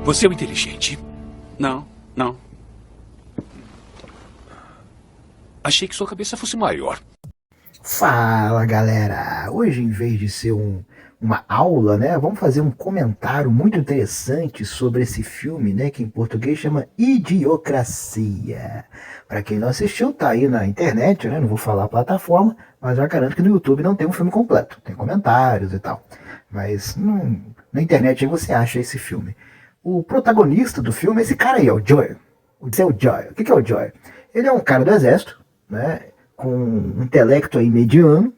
Você é um inteligente. Não, não. Achei que sua cabeça fosse maior. Fala galera, hoje em vez de ser uma aula, né, vamos fazer um comentário muito interessante sobre esse filme, né, que em português chama Idiocracia. Para quem não assistiu, tá aí na internet, né, não vou falar a plataforma, mas já garanto que no YouTube não tem um filme completo, tem comentários e tal. Mas na internet aí você acha esse filme. O protagonista do filme é esse cara aí, ó, o Joy. Esse é o Joy. O que é o Joy? Ele é um cara do exército, né, com um intelecto aí mediano,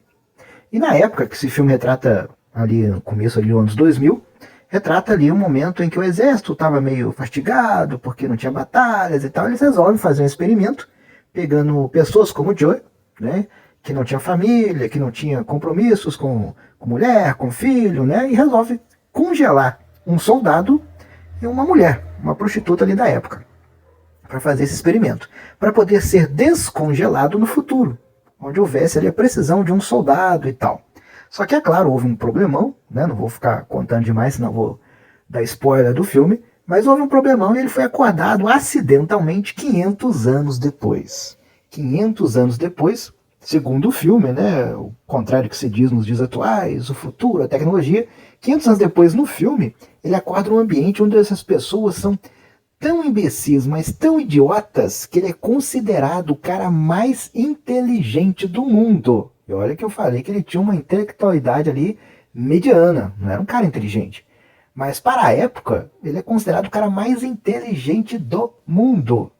e na época que esse filme retrata, ali no começo ali dos anos 2000, retrata ali um momento em que o exército estava meio fastigado, porque não tinha batalhas e tal, eles resolvem fazer um experimento, pegando pessoas como o Joey, né, que não tinha família, que não tinha compromissos com mulher, com filho, né, e resolve congelar um soldado e uma mulher, uma prostituta ali da época, para fazer esse experimento, para poder ser descongelado no futuro, onde houvesse ali a precisão de um soldado e tal. Só que, é claro, houve um problemão, né? Não vou ficar contando demais, senão vou dar spoiler do filme, mas houve um problemão e ele foi acordado acidentalmente 500 anos depois. 500 anos depois, segundo o filme, né? O contrário que se diz nos dias atuais, o futuro, a tecnologia, 500 anos depois, no filme, ele acorda um ambiente onde essas pessoas são tão imbecis, mas tão idiotas, que ele é considerado o cara mais inteligente do mundo. E olha que eu falei que ele tinha uma intelectualidade ali mediana, não era um cara inteligente. Mas para a época, ele é considerado o cara mais inteligente do mundo,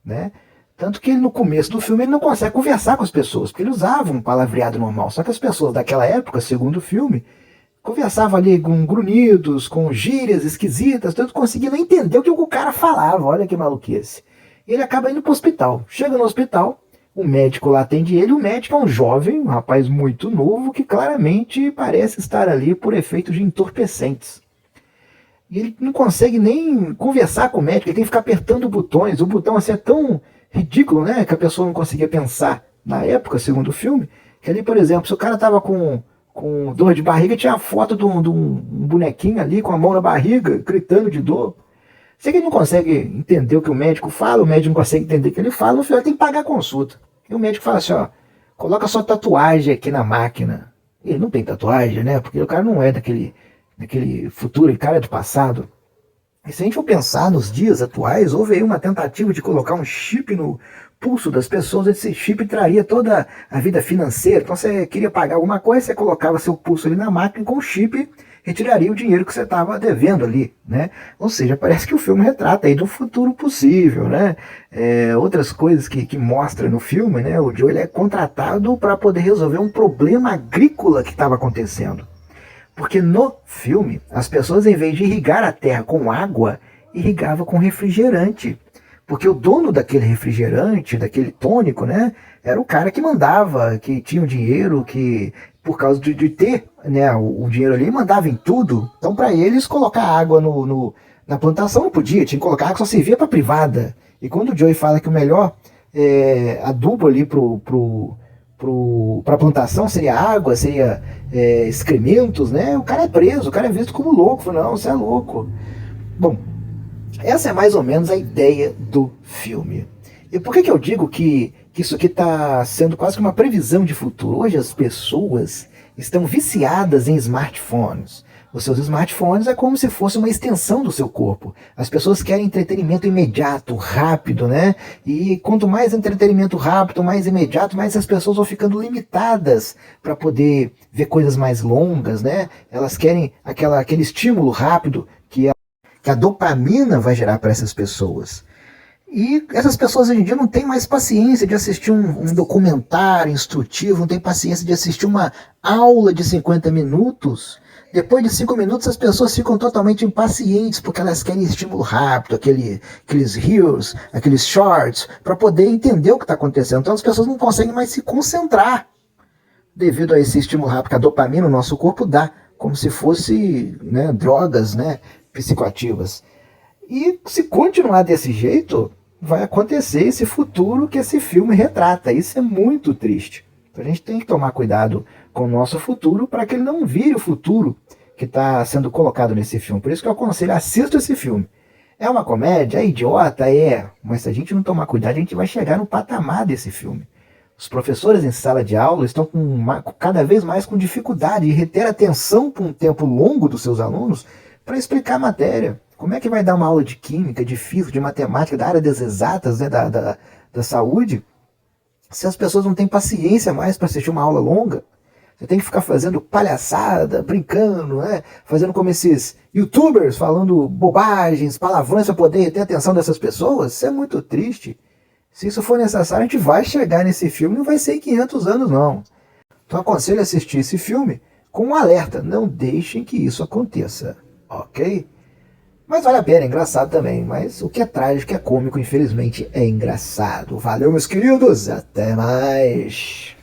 né? Tanto que ele, no começo do filme, ele não consegue conversar com as pessoas, porque ele usava um palavreado normal. Só que as pessoas daquela época, segundo o filme, conversava ali com grunhidos, com gírias esquisitas, tanto conseguia não entender o que o cara falava. Olha que maluquice. E ele acaba indo para o hospital. Chega no hospital, o médico lá atende ele. O médico é um jovem, um rapaz muito novo, que claramente parece estar ali por efeito de entorpecentes. E ele não consegue nem conversar com o médico, ele tem que ficar apertando botões. O botão assim é tão ridículo, né, que a pessoa não conseguia pensar na época, segundo o filme, que ali, por exemplo, se o cara tava com dor de barriga, tinha a foto de um bonequinho ali com a mão na barriga, gritando de dor. Sei que ele não consegue entender o que o médico fala, o médico não consegue entender o que ele fala, no final ele tem que pagar a consulta. E o médico fala assim, ó, coloca sua tatuagem aqui na máquina. E ele não tem tatuagem, né? Porque o cara não é daquele futuro, ele cara é do passado. E se a gente for pensar nos dias atuais, houve aí uma tentativa de colocar um chip no pulso das pessoas, esse chip traria toda a vida financeira. Então você queria pagar alguma coisa, você colocava seu pulso ali na máquina e com o chip retiraria o dinheiro que você estava devendo ali, né? Ou seja, parece que o filme retrata aí do futuro possível, né? Outras coisas que mostra no filme, né? O Joe ele é contratado para poder resolver um problema agrícola que estava acontecendo. Porque no filme, as pessoas, em vez de irrigar a terra com água, irrigavam com refrigerante. Porque o dono daquele refrigerante, daquele tônico, né, era o cara que mandava, que tinha o dinheiro, que por causa de ter, né, o dinheiro ali, mandava em tudo. Então, para eles, colocar água na plantação não podia, tinha que colocar água, só servia para privada. E quando o Joey fala que o melhor adubo ali para a plantação seria água, seria excrementos, né? O cara é preso, o cara é visto como louco. Fala, não, você é louco. Bom, essa é mais ou menos a ideia do filme. E por que eu digo que isso aqui está sendo quase que uma previsão de futuro? Hoje as pessoas estão viciadas em smartphones. Os seus smartphones é como se fosse uma extensão do seu corpo. As pessoas querem entretenimento imediato, rápido, né? E quanto mais entretenimento rápido, mais imediato, mais as pessoas vão ficando limitadas para poder ver coisas mais longas, né? Elas querem aquele estímulo rápido que a dopamina vai gerar para essas pessoas. E essas pessoas hoje em dia não têm mais paciência de assistir um documentário instrutivo, não têm paciência de assistir uma aula de 50 minutos. Depois de 5 minutos as pessoas ficam totalmente impacientes porque elas querem estímulo rápido, aqueles reels, aqueles shorts, para poder entender o que está acontecendo. Então as pessoas não conseguem mais se concentrar devido a esse estímulo rápido que a dopamina no nosso corpo dá, como se fosse, né, drogas, né, psicoativas. E se continuar desse jeito, vai acontecer esse futuro que esse filme retrata. Isso é muito triste. Então a gente tem que tomar cuidado com o nosso futuro para que ele não vire o futuro que está sendo colocado nesse filme. Por isso que eu aconselho, assista esse filme. É uma comédia? É idiota? É. Mas se a gente não tomar cuidado, a gente vai chegar no patamar desse filme. Os professores em sala de aula estão cada vez mais com dificuldade de reter a atenção por um tempo longo dos seus alunos para explicar a matéria. Como é que vai dar uma aula de química, de física, de matemática, da área das exatas, né, da saúde, se as pessoas não têm paciência mais para assistir uma aula longa? Você tem que ficar fazendo palhaçada, brincando, né? Fazendo como esses youtubers, falando bobagens, palavrões para poder reter a atenção dessas pessoas. Isso é muito triste. Se isso for necessário, a gente vai chegar nesse filme, não vai ser em 500 anos, não. Então aconselho a assistir esse filme com um alerta. Não deixem que isso aconteça, ok? Mas vale a pena, é engraçado também. Mas o que é trágico, é cômico, infelizmente é engraçado. Valeu, meus queridos. Até mais.